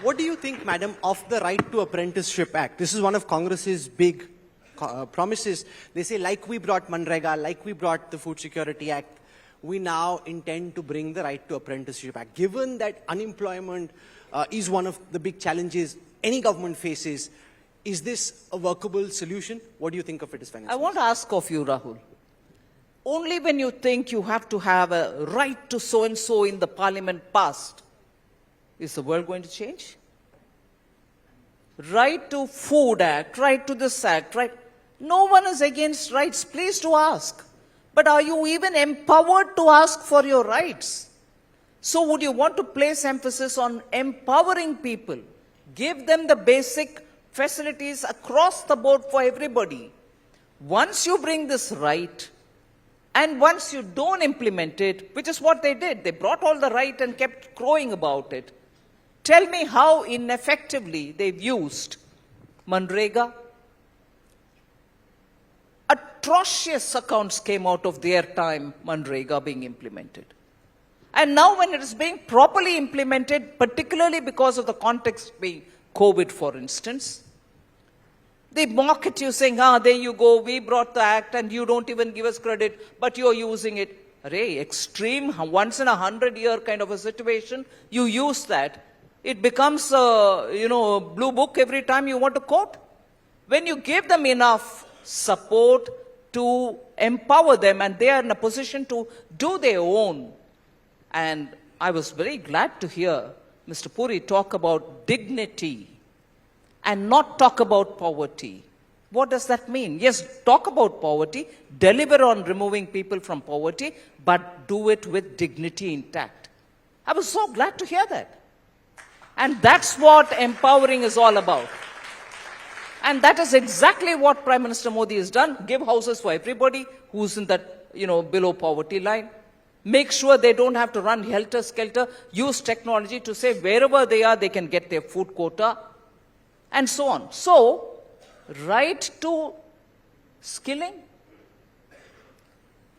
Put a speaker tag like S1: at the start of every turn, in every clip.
S1: What do you think, madam, of the Right to Apprenticeship Act? This is one of Congress's big promises. They say, like we brought Manrega, like we brought the Food Security Act, we now intend to bring the Right to Apprenticeship Act. Given that unemployment is one of the big challenges any government faces, is this a workable solution? What do you think of it as finance?
S2: I want to ask of you, Rahul. Only when you think you have to have a right to so-and-so in the parliament passed, is the world going to change? Right to Food Act, right to this act, right? No one is against rights. Please do ask. But are you even empowered to ask for your rights? So would you want to place emphasis on empowering people? Give them the basic facilities across the board for everybody. Once you bring this right, and once you don't implement it, which is what they did, they brought all the right and kept crowing about it. Tell me how ineffectively they've used Manrega. Atrocious accounts came out of their time, Manrega being implemented. And now when it is being properly implemented, particularly because of the context being COVID, for instance, they mock at you saying, there you go, we brought the act and you don't even give us credit, but you're using it. Array, extreme, once in 100-year kind of a situation, you use that. It becomes a, blue book every time you want to quote. When you give them enough support to empower them and they are in a position to do their own. And I was very glad to hear Mr. Puri talk about dignity and not talk about poverty. What does that mean? Yes, talk about poverty, deliver on removing people from poverty, but do it with dignity intact. I was so glad to hear that. And that's what empowering is all about. And that is exactly what Prime Minister Modi has done. Give houses for everybody who's in that, below poverty line. Make sure they don't have to run helter-skelter. Use technology to say wherever they are, they can get their food quota. And so on. So, right to skilling.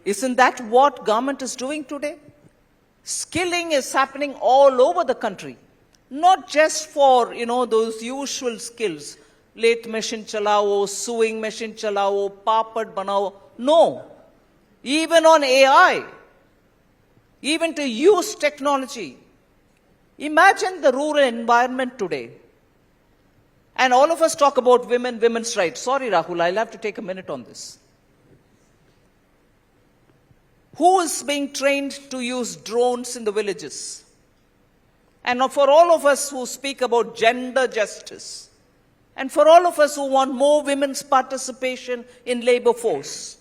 S2: Isn't that what government is doing today? Skilling is happening all over the country. Not just for, those usual skills. Lathe machine chalao, sewing machine chalao, papad banao. No. Even on AI. Even to use technology. Imagine the rural environment today. And all of us talk about women's rights. Sorry, Rahul, I'll have to take a minute on this. Who is being trained to use drones in the villages? And for all of us who speak about gender justice, and for all of us who want more women's participation in labor force,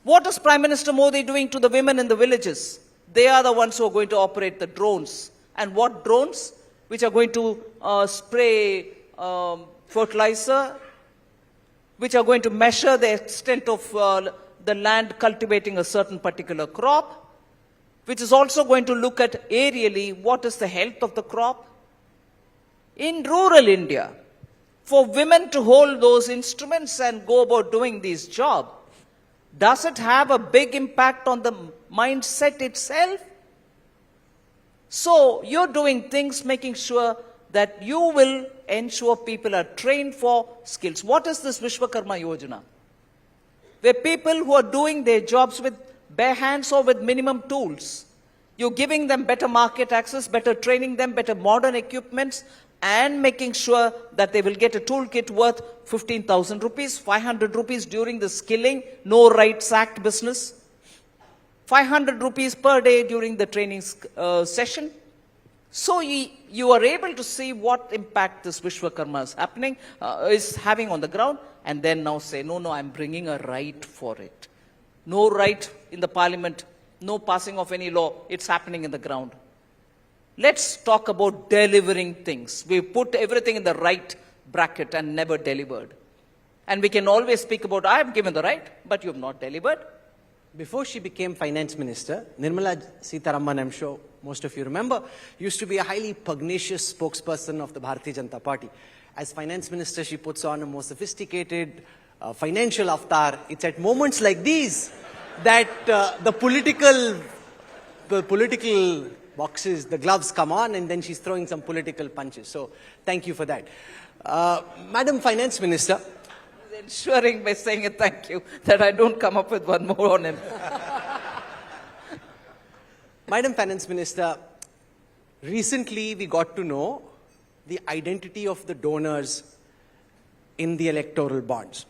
S2: what is Prime Minister Modi doing to the women in the villages? They are the ones who are going to operate the drones. And what drones? Which are going to spray fertilizer, which are going to measure the extent of the land cultivating a certain particular crop, which is also going to look at aerially what is the health of the crop. In rural India, for women to hold those instruments and go about doing this job, does it have a big impact on the mindset itself? So you're doing things, making sure that you will ensure people are trained for skills. What is this Vishwakarma Yojana? Where people who are doing their jobs with bare hands or with minimum tools, you're giving them better market access, better training them, better modern equipments, and making sure that they will get a toolkit worth 15,000 rupees, 500 rupees during the skilling, no rights act business, 500 rupees per day during the training session. So you are able to see what impact this Vishwakarma is having on the ground, and then now say, no, I'm bringing a right for it. No right in the parliament, no passing of any law, it's happening in the ground. Let's talk about delivering things. We put everything in the right bracket and never delivered. And we can always speak about, I have given the right, but you have not delivered.
S1: Before she became finance minister, Nirmala Sitharaman, I'm sure most of you remember, used to be a highly pugnacious spokesperson of the Bharatiya Janata Party. As finance minister, she puts on a more sophisticated financial avatar. It's at moments like these that the political boxes, the gloves come on, and then she's throwing some political punches. So thank you for that. Madam Finance Minister.
S2: Ensuring by saying a thank you that I don't come up with one more on him.
S1: Madam Finance Minister, recently we got to know the identity of the donors in the electoral bonds.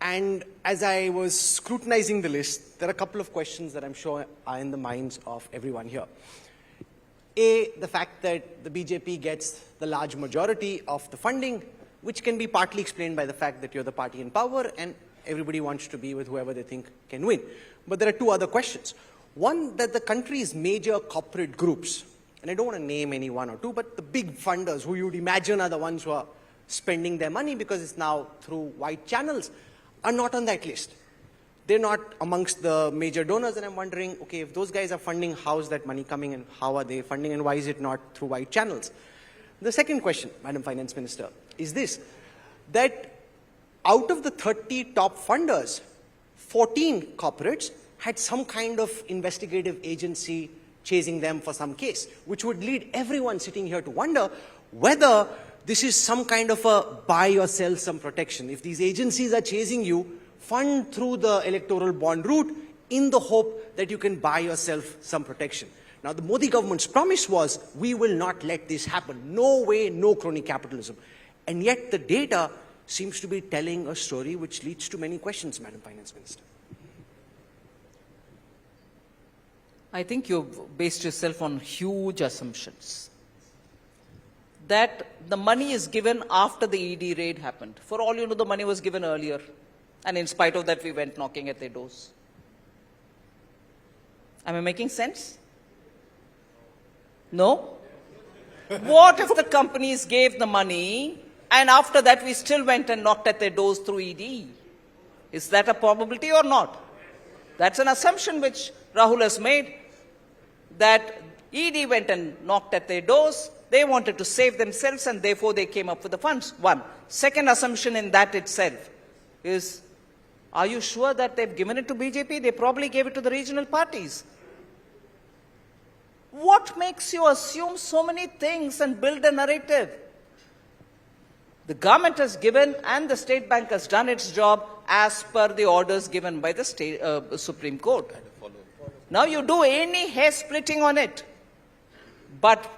S1: And as I was scrutinizing the list, there are a couple of questions that I'm sure are in the minds of everyone here. A, the fact that the BJP gets the large majority of the funding, which can be partly explained by the fact that you're the party in power and everybody wants to be with whoever they think can win. But there are two other questions. One, that the country's major corporate groups, and I don't want to name any one or two, but the big funders who you'd imagine are the ones who are spending their money because it's now through white channels, are not on that list. They're not amongst the major donors, and I'm wondering, okay, if those guys are funding, how's that money coming and how are they funding and why is it not through white channels? The second question, Madam Finance Minister, is this, that out of the 30 top funders, 14 corporates had some kind of investigative agency chasing them for some case, which would lead everyone sitting here to wonder whether this is some kind of a buy or sell some protection. If these agencies are chasing you, fund through the electoral bond route in the hope that you can buy yourself some protection. Now, the Modi government's promise was, we will not let this happen. No way, no crony capitalism. And yet the data seems to be telling a story which leads to many questions, Madam Finance Minister.
S2: I think you've based yourself on huge assumptions. That the money is given after the ED raid happened. For all you know, the money was given earlier. And in spite of that, we went knocking at their doors. Am I making sense? No? What if the companies gave the money and after that we still went and knocked at their doors through ED? Is that a probability or not? That's an assumption which Rahul has made, that ED went and knocked at their doors, they wanted to save themselves and therefore they came up with the funds. One. Second assumption in that itself is, are you sure that they've given it to BJP? They probably gave it to the regional parties. What makes you assume so many things and build a narrative? The government has given and the State Bank has done its job as per the orders given by the Supreme Court. Now you do any hair splitting on it, but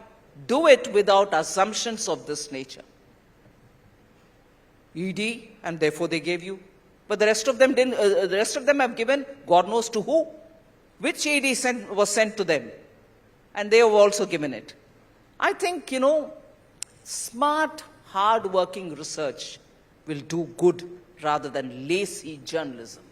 S2: do it without assumptions of this nature. ED, and therefore they gave you. But the rest of them didn't. The rest of them have given God knows to who. Which ED was sent to them, and they have also given it. I think, smart, hard-working research will do good rather than lazy journalism.